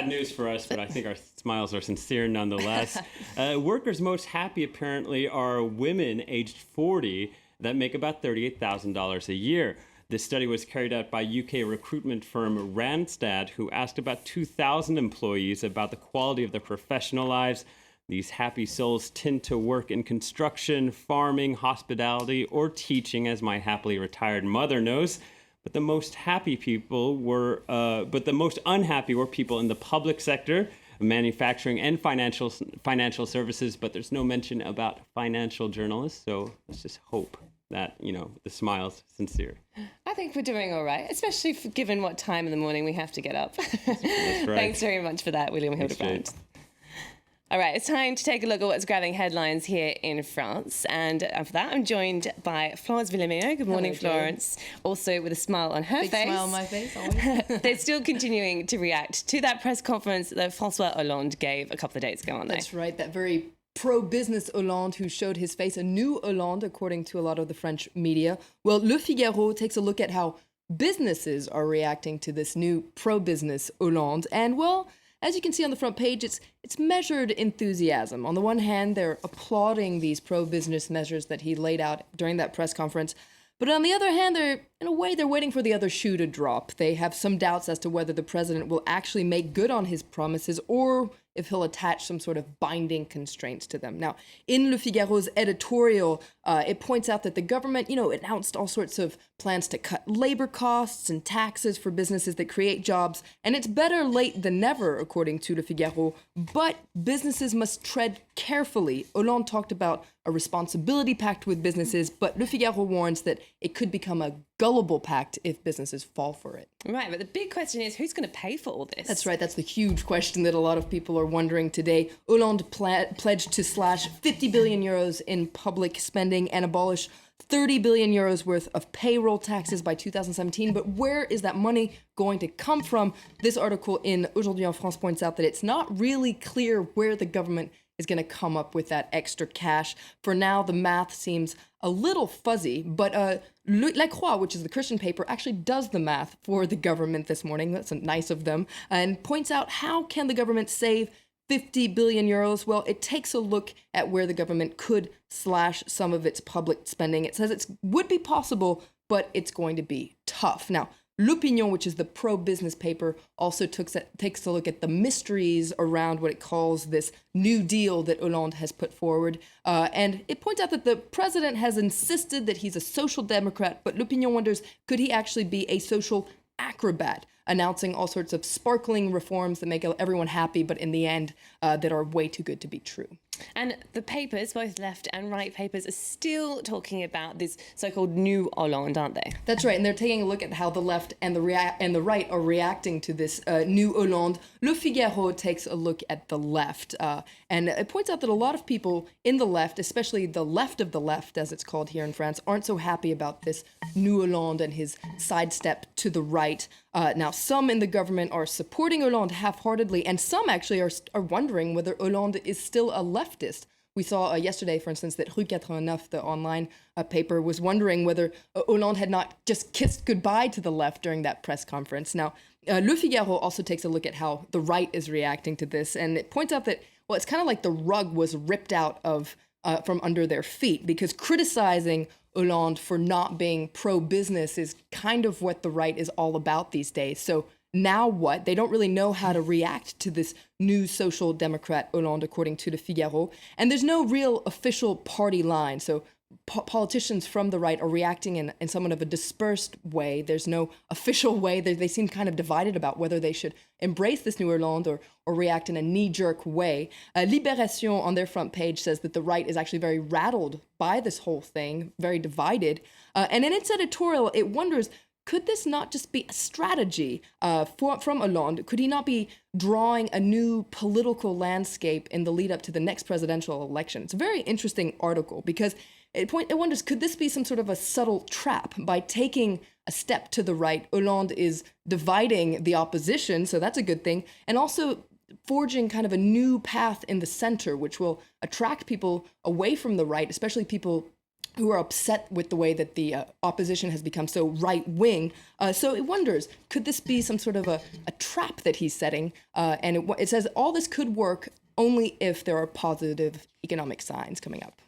bad news for us, but I think our smiles are sincere nonetheless. Workers most happy apparently are women aged 40 that make about $38,000 a year. This study was carried out by UK recruitment firm Randstad, who asked about 2,000 employees about the quality of their professional lives. These happy souls tend to work in construction, farming, hospitality, or teaching, as my happily retired mother knows. But the most unhappy were people in the public sector, manufacturing, and financial services. But there's no mention about financial journalists. So let's just hope that, the smile's sincere. I think we're doing all right, especially given what time in the morning we have to get up. That's right. Thanks very much for that, William Hildebrand. All right, it's time to take a look at what's grabbing headlines here in France. And for that, I'm joined by Florence Villemeau. Good morning, Hello, Florence. Also with a smile on her Big face. smile on my face, always. They're still continuing to react to that press conference that François Hollande gave a couple of days ago, aren't they? That's right, that very pro-business Hollande who showed his face, a new Hollande, according to a lot of the French media. Well, Le Figaro takes a look at how businesses are reacting to this new pro-business Hollande. And, well, as you can see on the front page, it's measured enthusiasm. On the one hand, they're applauding these pro-business measures that he laid out during that press conference. But on the other hand, they're waiting for the other shoe to drop. They have some doubts as to whether the president will actually make good on his promises or if he'll attach some sort of binding constraints to them. Now, in Le Figaro's editorial, it points out that the government, announced all sorts of plans to cut labor costs and taxes for businesses that create jobs, and it's better late than never, according to Le Figaro, but businesses must tread carefully. Hollande talked about a responsibility pact with businesses, but Le Figaro warns that it could become a gullible pact if businesses fall for it. Right, but the big question is, who's going to pay for all this? That's right, that's the huge question that a lot of people are wondering today. Hollande pledged to slash 50 billion euros in public spending and abolish 30 billion euros worth of payroll taxes by 2017. But where is that money going to come from? This article in Aujourd'hui en France points out that it's not really clear where the government is going to come up with that extra cash. For now, the math seems a little fuzzy, but La Croix, which is the Christian paper, actually does the math for the government this morning. That's nice of them, and points out how can the government save 50 billion euros? Well, it takes a look at where the government could slash some of its public spending. It says it would be possible, but it's going to be tough. Now, L'Opinion, which is the pro-business paper, also takes a look at the mysteries around what it calls this New Deal that Hollande has put forward. And it points out that the president has insisted that he's a social democrat, but L'Opinion wonders, could he actually be a social acrobat, announcing all sorts of sparkling reforms that make everyone happy, but in the end, that are way too good to be true. And the papers, both left and right papers, are still talking about this so-called new Hollande, aren't they? That's right, and they're taking a look at how the left and the right are reacting to this new Hollande. Le Figaro takes a look at the left, and it points out that a lot of people in the left, especially the left of the left, as it's called here in France, aren't so happy about this new Hollande and his sidestep to the right. Now, some in the government are supporting Hollande half-heartedly, and some actually are wondering whether Hollande is still a leftist. We saw yesterday, for instance, that Rue 89, the online paper, was wondering whether Hollande had not just kissed goodbye to the left during that press conference. Now, Le Figaro also takes a look at how the right is reacting to this, and it points out that, well, it's kind of like the rug was ripped out of from under their feet, because criticizing Hollande for not being pro-business is kind of what the right is all about these days. So now what? They don't really know how to react to this new social democrat Hollande, according to Le Figaro. And there's no real official party line. So politicians from the right are reacting in somewhat of a dispersed way. There's no official way. They seem kind of divided about whether they should embrace this new Hollande or react in a knee-jerk way. Libération on their front page says that the right is actually very rattled by this whole thing, very divided. And in its editorial, it wonders, could this not just be a strategy from Hollande? Could he not be drawing a new political landscape in the lead up to the next presidential election? It's a very interesting article because it wonders, could this be some sort of a subtle trap? By taking a step to the right, Hollande is dividing the opposition, so that's a good thing, and also forging kind of a new path in the center, which will attract people away from the right, especially people who are upset with the way that the opposition has become so right-wing. So it wonders, could this be some sort of a trap that he's setting? And it says all this could work only if there are positive economic signs coming up.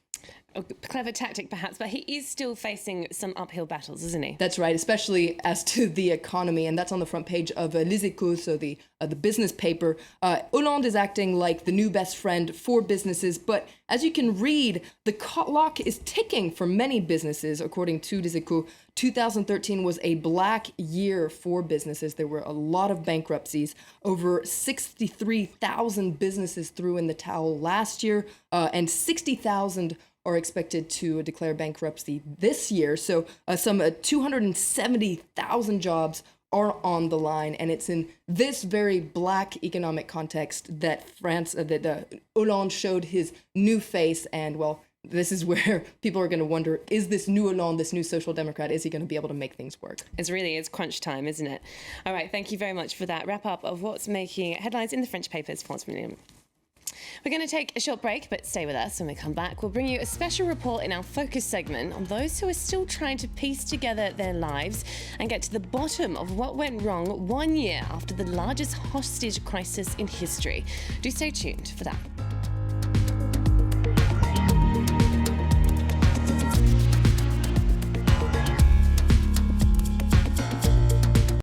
A clever tactic, perhaps, but he is still facing some uphill battles, isn't he? That's right, especially as to the economy, and that's on the front page of Les Echos, so the business paper. Hollande is acting like the new best friend for businesses, but as you can read, the clock is ticking for many businesses, according to Les Echos. 2013 was a black year for businesses. There were a lot of bankruptcies. Over 63,000 businesses threw in the towel last year, and 60,000 are expected to declare bankruptcy this year. So some 270,000 jobs are on the line. And it's in this very black economic context that Hollande showed his new face. And well, this is where people are going to wonder, is this new Hollande, this new social democrat, is he going to be able to make things work? It's crunch time, isn't it? All right, thank you very much for that wrap up of what's making headlines in the French papers. France William. We're going to take a short break, but stay with us. When we come back, we'll bring you a special report in our focus segment on those who are still trying to piece together their lives and get to the bottom of what went wrong 1 year after the largest hostage crisis in history. Do stay tuned for that.